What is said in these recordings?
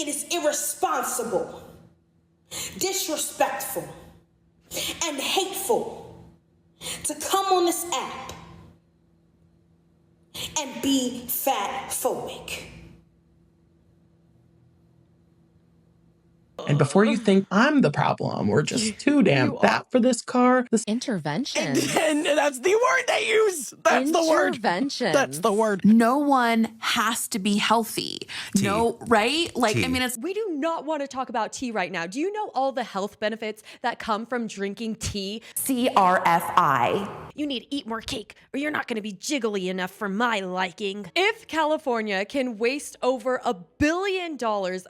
It is irresponsible, disrespectful, and hateful to come on this app and be fat phobic. And before you think I'm the problem, we're just too damn fat for this car. This Intervention. and that's the word they use. That's the word. Intervention. That's the word. No one has to be healthy. No, right? Like, Tea. I mean, it's We do not want to talk about tea right now. Do you know all the health benefits that come from drinking tea? CRFI. You need to eat more cake or you're not going to be jiggly enough for my liking. If California can waste over $1 billion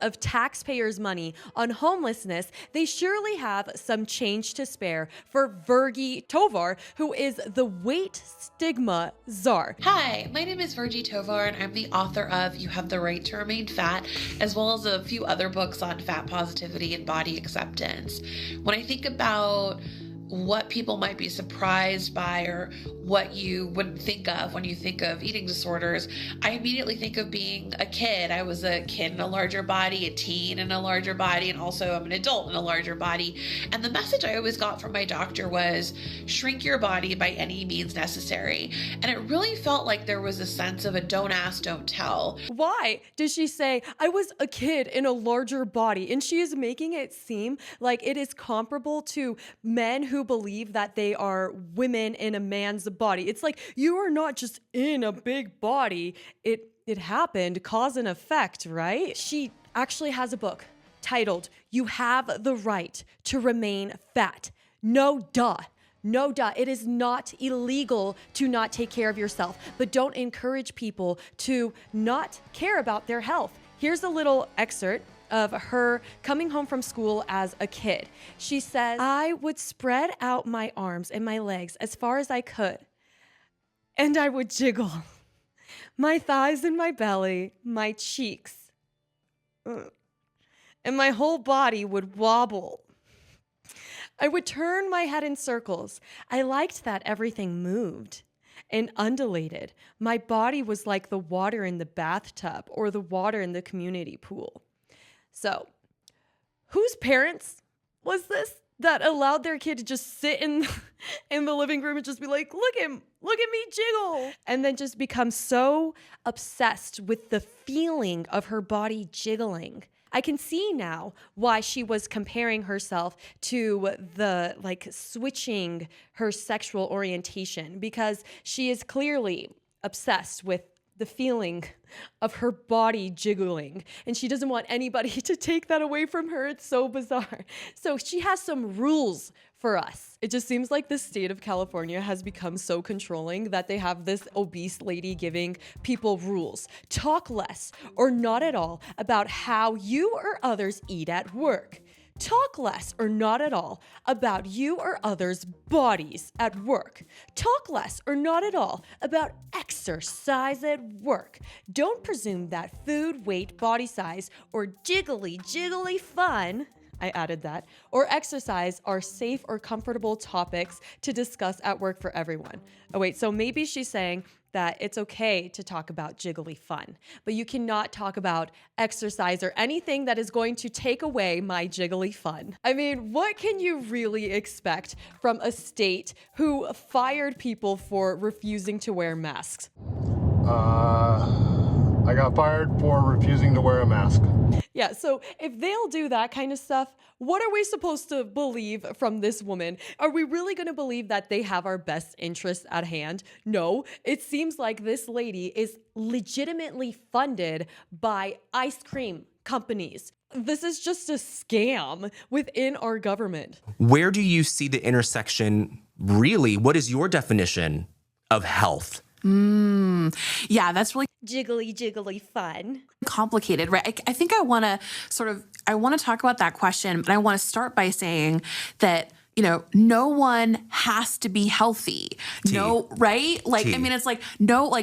of taxpayers' money on homelessness, they surely have some change to spare for Virgie Tovar, who is the weight stigma czar. Hi, my name is Virgie Tovar, and I'm the author of You Have the Right to Remain Fat, as well as a few other books on fat positivity and body acceptance. When I think about what people might be surprised by or what you wouldn't think of when you think of eating disorders, I immediately think of being a kid. I was a kid in a larger body, a teen in a larger body, and also I'm an adult in a larger body. And the message I always got from my doctor was shrink your body by any means necessary. And it really felt like there was a sense of a don't ask, don't tell. Why does she say, I was a kid in a larger body? And she is making it seem like it is comparable to men who believe that they are women in a man's body. It's like, you are not just in a big body. It happened, cause and effect, right? She actually has a book titled, You Have the Right to Remain Fat. No duh. No duh. It is not illegal to not take care of yourself, but don't encourage people to not care about their health. Here's a little excerpt of her coming home from school as a kid. She says, I would spread out my arms and my legs as far as I could, and I would jiggle my thighs and my belly, my cheeks, and my whole body would wobble. I would turn my head in circles. I liked that everything moved and undulated. My body was like the water in the bathtub or the water in the community pool. So, whose parents was this that allowed their kid to just sit in the living room and just be like, look at me jiggle, and then just become so obsessed with the feeling of her body jiggling? I can see now why she was comparing herself to the switching her sexual orientation, because she is clearly obsessed with the feeling of her body jiggling, and she doesn't want anybody to take that away from her. It's so bizarre. So she has some rules for us. It just seems like the state of California has become so controlling that they have this obese lady giving people rules. Talk less or not at all about how you or others eat at work. Talk less or not at all about you or others' bodies at work. Talk less or not at all about exercise at work. Don't presume that food, weight, body size, or jiggly fun, I added that, or exercise are safe or comfortable topics to discuss at work for everyone. Oh wait, so maybe she's saying that it's okay to talk about jiggly fun, but you cannot talk about exercise or anything that is going to take away my jiggly fun. I mean, what can you really expect from a state who fired people for refusing to wear masks? I got fired for refusing to wear a mask. Yeah, so if they'll do that kind of stuff, what are we supposed to believe from this woman? Are we really going to believe that they have our best interests at hand? No, it seems like this lady is legitimately funded by ice cream companies. This is just a scam within our government. Where do you see the intersection really? What is your definition of health? Yeah, that's really Jiggly fun. complicated, right? I think I want to talk about that question, but I want to start by saying that, no one has to be healthy. Tea. No, right? Tea. I mean, it's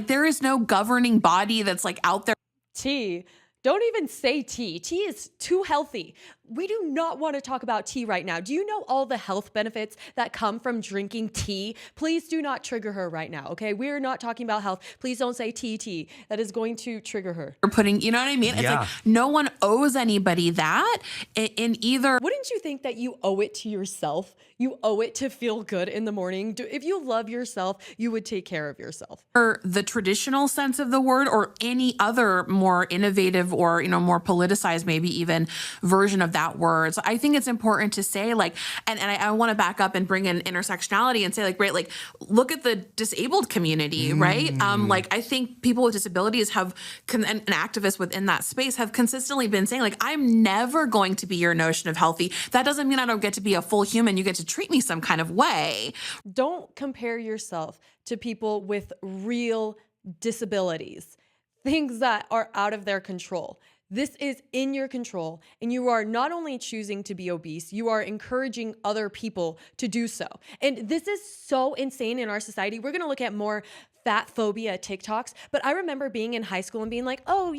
there is no governing body that's out there. Tea. Don't even say tea. Tea is too healthy. we do not want to talk about tea right now. Do you know all the health benefits that come from drinking tea? Please do not trigger her right now, okay? We're not talking about health. Please don't say tea. That is going to trigger her. Putting, you know what I mean? It's Yeah. like no one owes anybody that in either. Wouldn't you think that you owe it to yourself? You owe it to feel good in the morning. If you love yourself, you would take care of yourself. Or the traditional sense of the word, or any other more innovative or, more politicized, maybe even version of that word. So I think it's important to say, like, and I want to back up and bring in intersectionality and say, like, right, like, look at the disabled community, right? Like, I think people with disabilities have, and activists within that space have consistently been saying, like, I'm never going to be your notion of healthy. That doesn't mean I don't get to be a full human. You get to treat me some kind of way. Don't compare yourself to people with real disabilities, things that are out of their control. This is in your control, and you are not only choosing to be obese, you are encouraging other people to do so. And this is so insane in our society. We're going to look at more fat phobia TikToks, but I remember being in high school and being like, oh,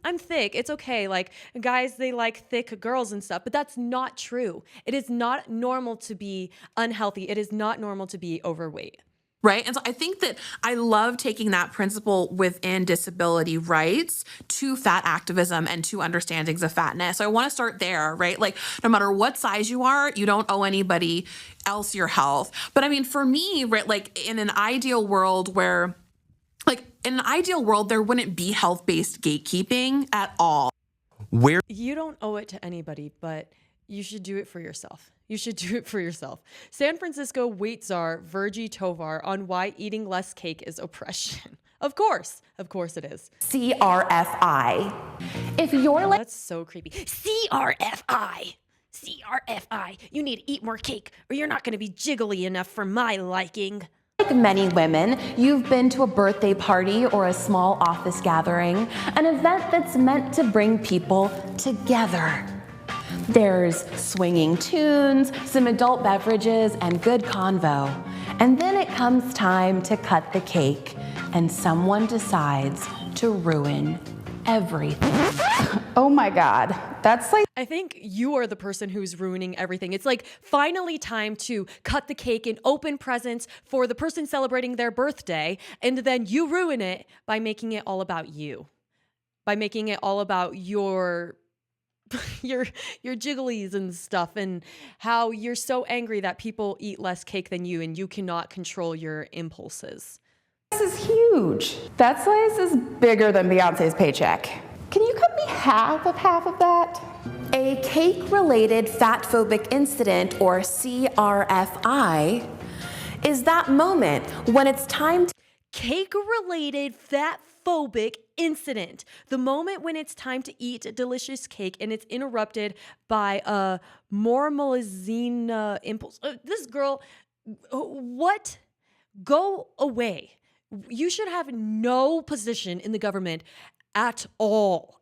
I'm thick. It's okay. Like, guys, they like thick girls and stuff, but that's not true. It is not normal to be unhealthy. It is not normal to be overweight. Right. And so I think that I love taking that principle within disability rights to fat activism and to understandings of fatness. So I want to start there, right? Like, no matter what size you are, you don't owe anybody else your health. But I mean, for me, right, like in an ideal world there wouldn't be health-based gatekeeping at all. Where You don't owe it to anybody, but you should do it for yourself. You should do it for yourself. San Francisco weight czar Virgie Tovar on why eating less cake is oppression. Of course it is. CRFI. If you're like That's so creepy. CRFI. You need to eat more cake or you're not going to be jiggly enough for my liking. many women, you've been to a birthday party or a small office gathering, an event that's meant to bring people together. There's swinging tunes, some adult beverages, and good convo. And then it comes time to cut the cake, and someone decides to ruin everything. Oh my God, that's like... I think you are the person who's ruining everything. It's like finally time to cut the cake and open presents for the person celebrating their birthday, and then you ruin it by making it all about you. By making it all about your jigglies and stuff, and how you're so angry that people eat less cake than you and you cannot control your impulses. This is huge. That slice is bigger than Beyonce's paycheck. Can you cut me half of that? A cake-related fat-phobic incident, or CRFI, is that moment when it's time to... Cake-related fat-phobic incident. The moment when it's time to eat a delicious cake and it's interrupted by a normalization impulse. This girl, what? Go away. You should have no position in the government at all.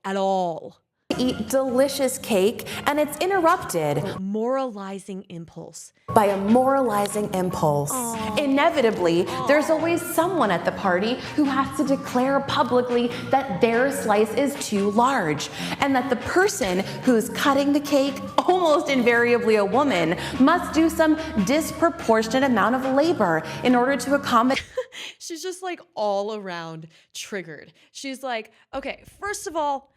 eat delicious cake, and it's interrupted Moralizing impulse. by a moralizing impulse. Inevitably, there's always someone at the party who has to declare publicly that their slice is too large, and that the person who's cutting the cake, almost invariably a woman, must do some disproportionate amount of labor in order to accommodate. She's just like all around triggered. She's like, okay, first of all,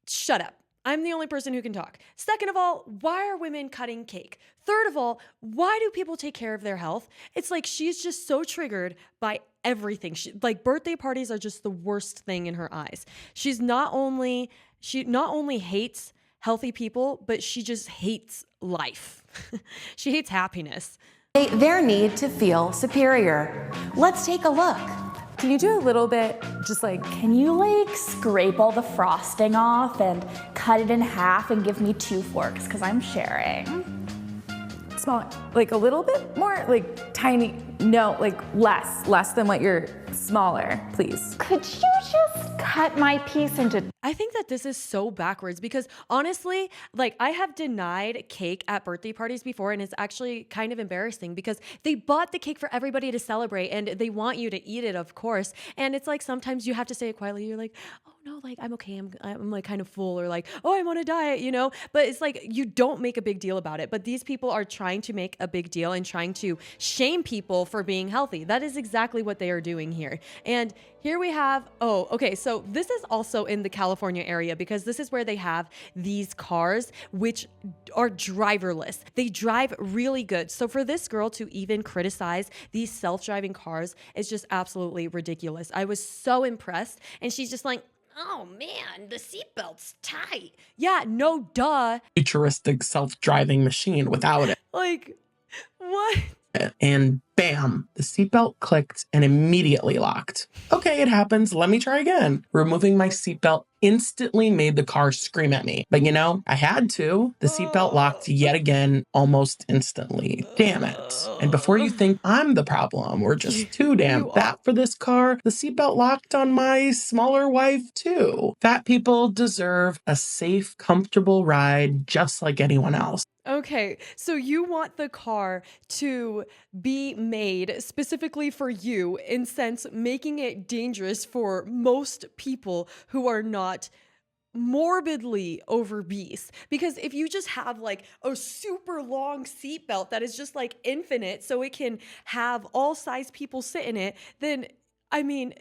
shut up. I'm the only person who can talk. Second of all, why are women cutting cake? Third of all, why do people take care of their health? It's like she's just so triggered by everything. Like birthday parties are just the worst thing in her eyes. She not only hates healthy people, but she just hates life. She hates happiness. their need to feel superior. Let's take a look. Can you do a little bit, just like, can you like scrape all the frosting off and cut it in half and give me 2 forks, because I'm sharing. Small, like a little bit more, like tiny, no, like less than what you're smaller, please. Could you just cut my piece into... I think that this is so backwards because honestly, like I have denied cake at birthday parties before, and it's actually kind of embarrassing because they bought the cake for everybody to celebrate and they want you to eat it, of course. And it's like sometimes you have to say it quietly. You're like, oh no, like, I'm okay. I'm like kind of full, or like, oh, I'm on a diet, you know? But it's like, you don't make a big deal about it. But these people are trying to make a big deal and trying to shame people for being healthy. That is exactly what they are doing here. And here we have, oh, okay. So this is also in the California area, because this is where they have these cars, which are driverless. They drive really good. So for this girl to even criticize these self-driving cars is just absolutely ridiculous. I was so impressed. And she's just like, oh man, the seatbelt's tight. Yeah, no duh. Futuristic self-driving machine without it. Like, what? And bam, the seatbelt clicked and immediately locked. Okay, it happens. Let me try again. Removing my seatbelt instantly made the car scream at me. But you know, I had to. The seatbelt locked yet again almost instantly. Damn it. And before you think I'm the problem, we're just too damn fat for this car, the seatbelt locked on my smaller wife too. Fat people deserve a safe, comfortable ride just like anyone else. Okay, so you want the car to be made specifically for you, in sense making it dangerous for most people who are not morbidly obese. Because if you just have like a super long seatbelt that is just like infinite, so it can have all size people sit in it, then I mean,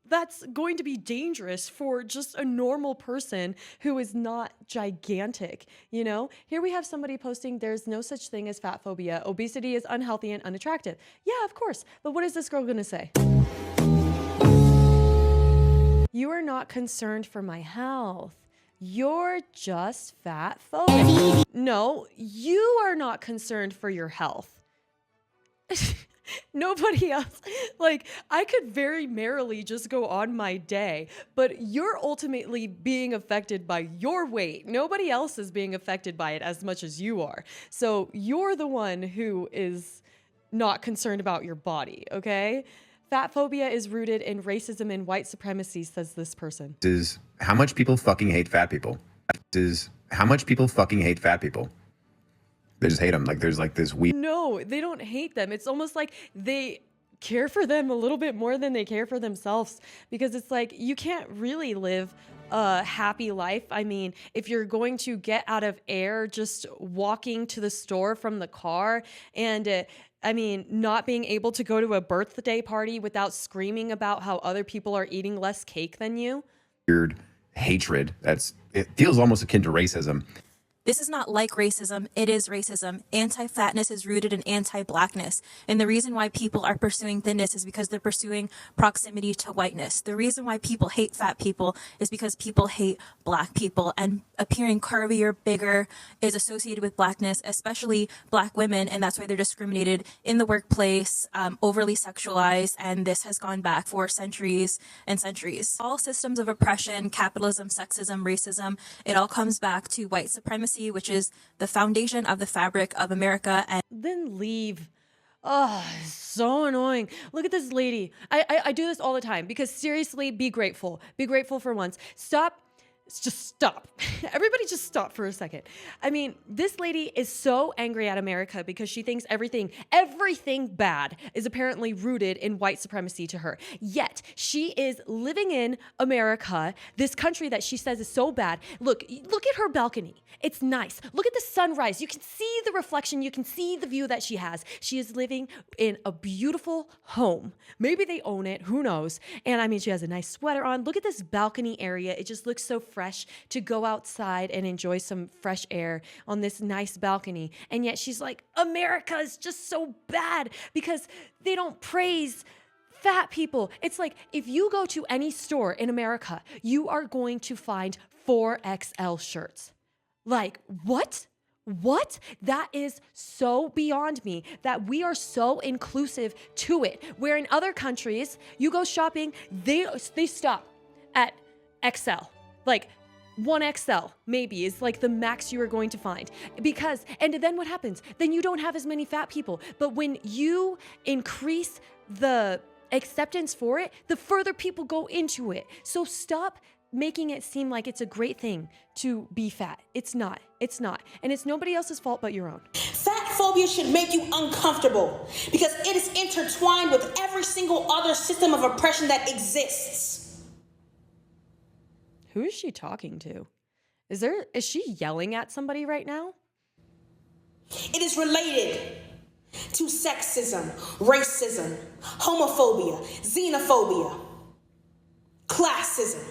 that's going to be dangerous for just a normal person who is not gigantic, you know? Here we have somebody posting, there's no such thing as fat phobia. Obesity is unhealthy and unattractive. Yeah, of course. But what is this girl gonna say? You are not concerned for my health. You're just fat phobic. No, you are not concerned for your health. Nobody else. Like, I could very merrily just go on my day, but you're ultimately being affected by your weight. Nobody else is being affected by it as much as you are. So you're the one who is not concerned about your body, okay? Fat phobia is rooted in racism and white supremacy, says this person. Is how much people fucking hate fat people. Is how much people fucking hate fat people. They just hate them. Like, there's like this weird. No, they don't hate them. It's almost like they care for them a little bit more than they care for themselves, because it's like, you can't really live a happy life. I mean, if you're going to get out of air just walking to the store from the car, and I mean, not being able to go to a birthday party without screaming about how other people are eating less cake than you. Weird hatred. It feels almost akin to racism. This is not like racism, it is racism. Anti-fatness is rooted in anti-blackness. And the reason why people are pursuing thinness is because they're pursuing proximity to whiteness. The reason why people hate fat people is because people hate black people. And appearing curvier, bigger is associated with blackness, especially black women. And that's why they're discriminated in the workplace, overly sexualized. And this has gone back for centuries and centuries. All systems of oppression, capitalism, sexism, racism, it all comes back to white supremacy, which is the foundation of the fabric of America. And then leave. Oh, so annoying. Look at this lady. I do this all the time, because seriously, be grateful. Be grateful for once. Stop. Just stop. Everybody just stop for a second. I mean, this lady is so angry at America because she thinks everything bad is apparently rooted in white supremacy to her. Yet she is living in America, this country that she says is so bad. Look at her balcony. It's nice. Look at the sunrise. You can see the reflection. You can see the view that she has. She is living in a beautiful home. Maybe they own it. Who knows? And I mean, she has a nice sweater on. Look at this balcony area. It just looks so fresh to go outside and enjoy some fresh air on this nice balcony. And yet she's like, America is just so bad because they don't praise fat people. It's like, if you go to any store in America, you are going to find 4XL shirts. Like, what? What? That is so beyond me, that we are so inclusive to it. Where in other countries, you go shopping, they stop at XL. Like 1XL maybe is like the max you are going to find, because, and then what happens? Then you don't have as many fat people. But when you increase the acceptance for it, the further people go into it. So stop making it seem like it's a great thing to be fat. It's not. It's not. And it's nobody else's fault but your own. Fat phobia should make you uncomfortable because it is intertwined with every single other system of oppression that exists. Who is she talking to? Is she yelling at somebody right now? It is related to sexism, racism, homophobia, xenophobia, classism.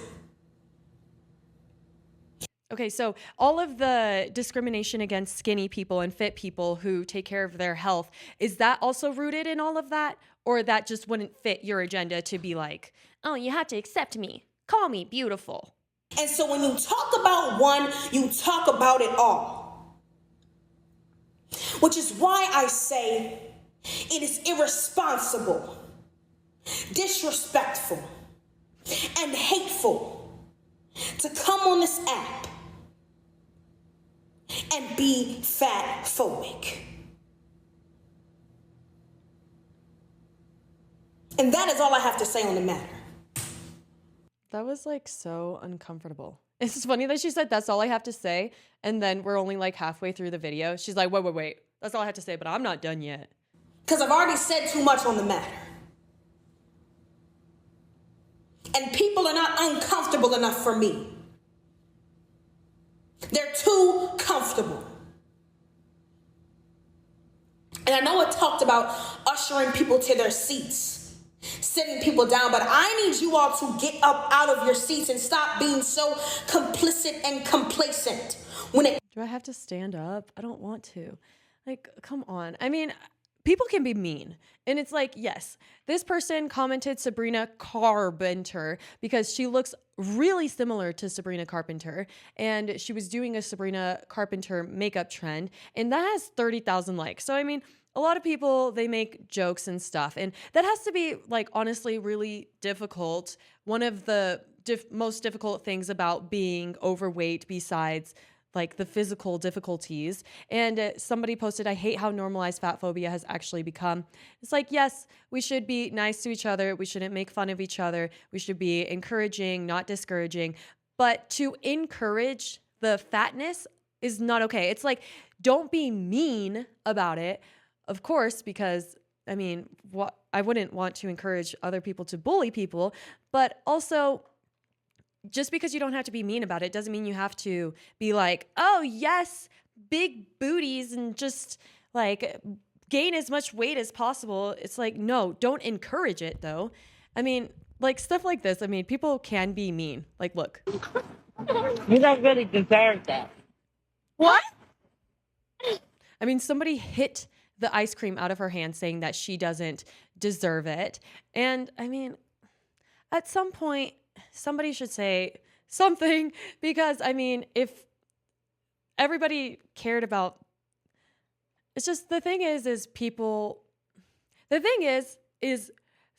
Okay, so all of the discrimination against skinny people and fit people who take care of their health, is that also rooted in all of that? Or that just wouldn't fit your agenda to be like, oh, you have to accept me, call me beautiful? And so when you talk about one, you talk about it all. Which is why I say it is irresponsible, disrespectful, and hateful to come on this app and be fat phobic. And that is all I have to say on the matter. That was like so uncomfortable. It's just funny that she said, that's all I have to say. And then we're only like halfway through the video. She's like, wait. That's all I have to say, but I'm not done yet. Because I've already said too much on the matter. And people are not uncomfortable enough for me. They're too comfortable. And I know it talked about ushering people to their seats, sitting people down, but I need you all to get up out of your seats and stop being so complicit and complacent. Do I have to stand up? I don't want to. Like, come on. I mean, people can be mean. And it's like, yes, this person commented Sabrina Carpenter because she looks really similar to Sabrina Carpenter. And she was doing a Sabrina Carpenter makeup trend. And that has 30,000 likes. So, I mean, a lot of people, they make jokes and stuff. And that has to be, like, honestly, really difficult. One of the most difficult things about being overweight, besides like the physical difficulties. And somebody posted, I hate how normalized fat phobia has actually become. It's like, yes, we should be nice to each other. We shouldn't make fun of each other. We should be encouraging, not discouraging. But to encourage the fatness is not okay. It's like, don't be mean about it, of course, because I mean, I wouldn't want to encourage other people to bully people, but also, just because you don't have to be mean about it doesn't mean you have to be like, oh, yes, big booties and just like gain as much weight as possible. It's like, no, don't encourage it though. I mean, like stuff like this. I mean, people can be mean. Like, look. You don't really deserve that. What? I mean, somebody hit the ice cream out of her hand saying that she doesn't deserve it. And I mean, at some point, somebody should say something, because I mean, if everybody cared about, it's just, the thing is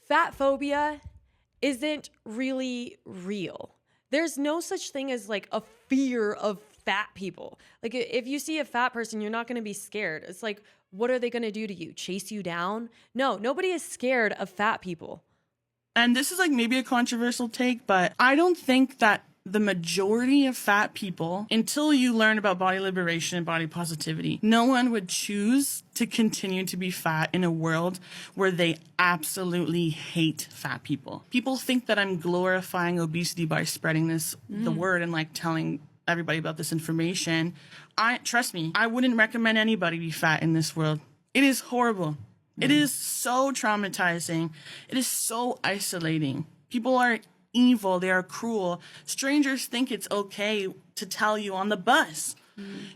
fat phobia isn't really real. There's no such thing as like a fear of fat people. Like if you see a fat person, you're not going to be scared. It's like, what are they going to do to you? Chase you down? No, nobody is scared of fat people. And this is like maybe a controversial take, but I don't think that the majority of fat people, until you learn about body liberation and body positivity, no one would choose to continue to be fat in a world where they absolutely hate fat people. People think that I'm glorifying obesity by spreading the word and like telling everybody about this information. Trust me, I wouldn't recommend anybody be fat in this world. It is horrible. It is so traumatizing. It is so isolating. People are evil. They are cruel. Strangers think it's okay to tell you on the bus,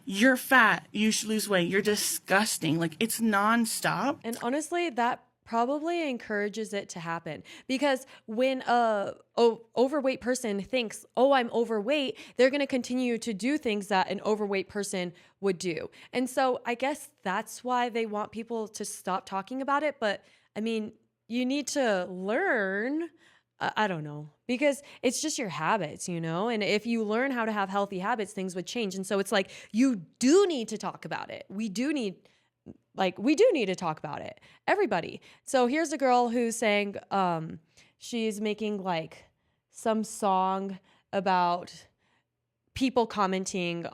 you're fat, you should lose weight, you're disgusting. Like, it's nonstop. And honestly, that probably encourages it to happen, because when a overweight person thinks, oh, I'm overweight, they're going to continue to do things that an overweight person would do. And so I guess that's why they want people to stop talking about it. But I mean, you need to learn, I don't know, because it's just your habits, you know? And if you learn how to have healthy habits, things would change. And so it's like, you do need to talk about it. We do need to talk about it. Everybody. So here's a girl who's saying she's making like some song about people commentating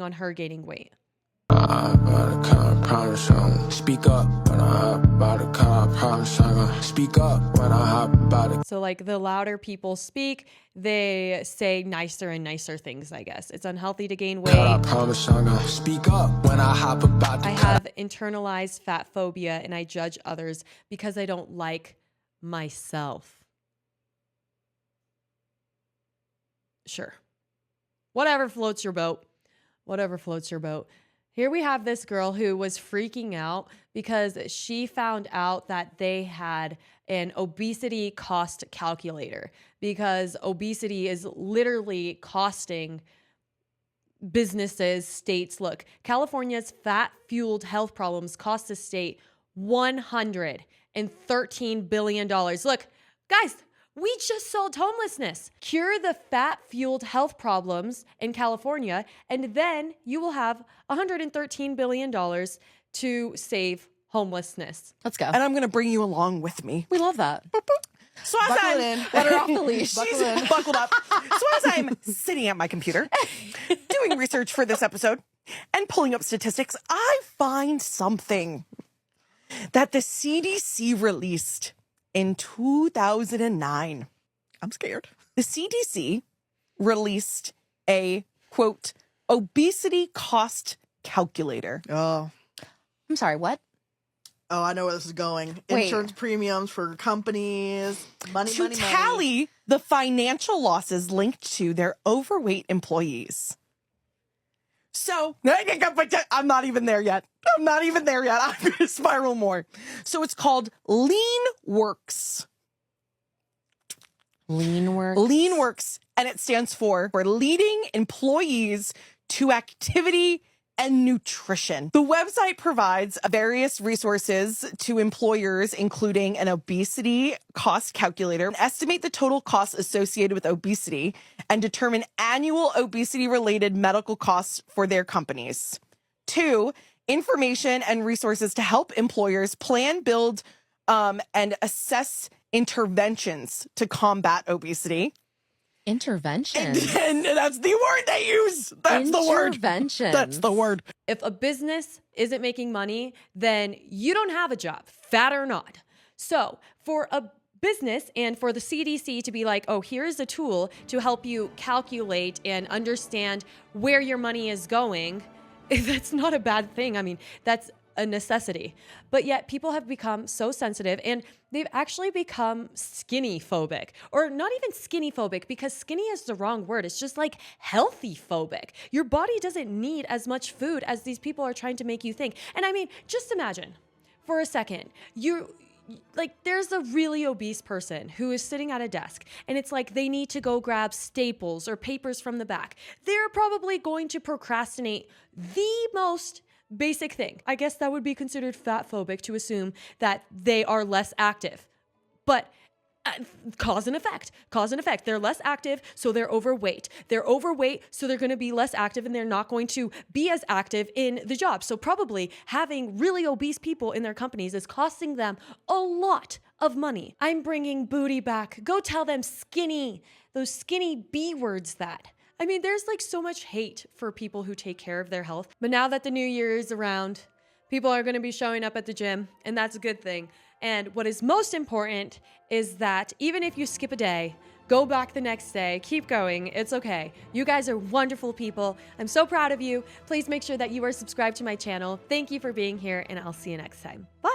on her gaining weight. promise I'm gonna speak up when I hop about a car. I promise I'm gonna speak up when I hop about it. So like the louder people speak, they say nicer and nicer things, I guess. It's unhealthy to gain weight. I promise I'm gonna speak up when I hop about the I have internalized fat phobia and I judge others because I don't like myself. Sure. Whatever floats your boat. Whatever floats your boat. Here we have this girl who was freaking out because she found out that they had an obesity cost calculator, because obesity is literally costing businesses, states. Look, California's fat-fueled health problems cost the state $113 billion. Look, guys, we just solved homelessness. Cure the fat-fueled health problems in California, and then you will have $113 billion to save homelessness. Let's go. And I'm going to bring you along with me. We love that. So as Buckle in. Let her off the leash. She's buckled up. So as I'm sitting at my computer, doing research for this episode, and pulling up statistics, I find something that the CDC released in 2009. I'm scared. The CDC released a, quote, obesity cost calculator. Oh. I'm sorry, what? Oh, I know where this is going. Wait. Insurance premiums for companies, money. To tally the financial losses linked to their overweight employees. So, I'm not even there yet. I'm going to spiral more. So it's called LeanWorks. LeanWorks, and it stands for leading employees to activity and nutrition. The website provides various resources to employers, including an obesity cost calculator, estimate the total costs associated with obesity, and determine annual obesity-related medical costs for their companies. 2, information and resources to help employers plan, build, and assess interventions to combat obesity. Interventions. And that's the word they use. That's the word. Interventions. That's the word. If a business isn't making money, then you don't have a job, fat or not. So for a business and for the CDC to be like, oh, here's a tool to help you calculate and understand where your money is going, that's not a bad thing. I mean, that's a necessity. But yet people have become so sensitive and they've actually become skinny phobic, or not even skinny phobic, because skinny is the wrong word. It's just like healthy phobic. Your body doesn't need as much food as these people are trying to make you think. And I mean, just imagine for a second, there's a really obese person who is sitting at a desk and it's like they need to go grab staples or papers from the back. They're probably going to procrastinate the most basic thing. I guess that would be considered fat phobic to assume that they are less active. But cause and effect. They're less active, so they're overweight. They're overweight, so they're going to be less active and they're not going to be as active in the job. So probably having really obese people in their companies is costing them a lot of money. I'm bringing booty back. Go tell them skinny, those skinny B words that. I mean, there's like so much hate for people who take care of their health. But now that the new year is around, people are going to be showing up at the gym, and that's a good thing. And what is most important is that even if you skip a day, go back the next day, keep going. It's okay. You guys are wonderful people. I'm so proud of you. Please make sure that you are subscribed to my channel. Thank you for being here, and I'll see you next time. Bye.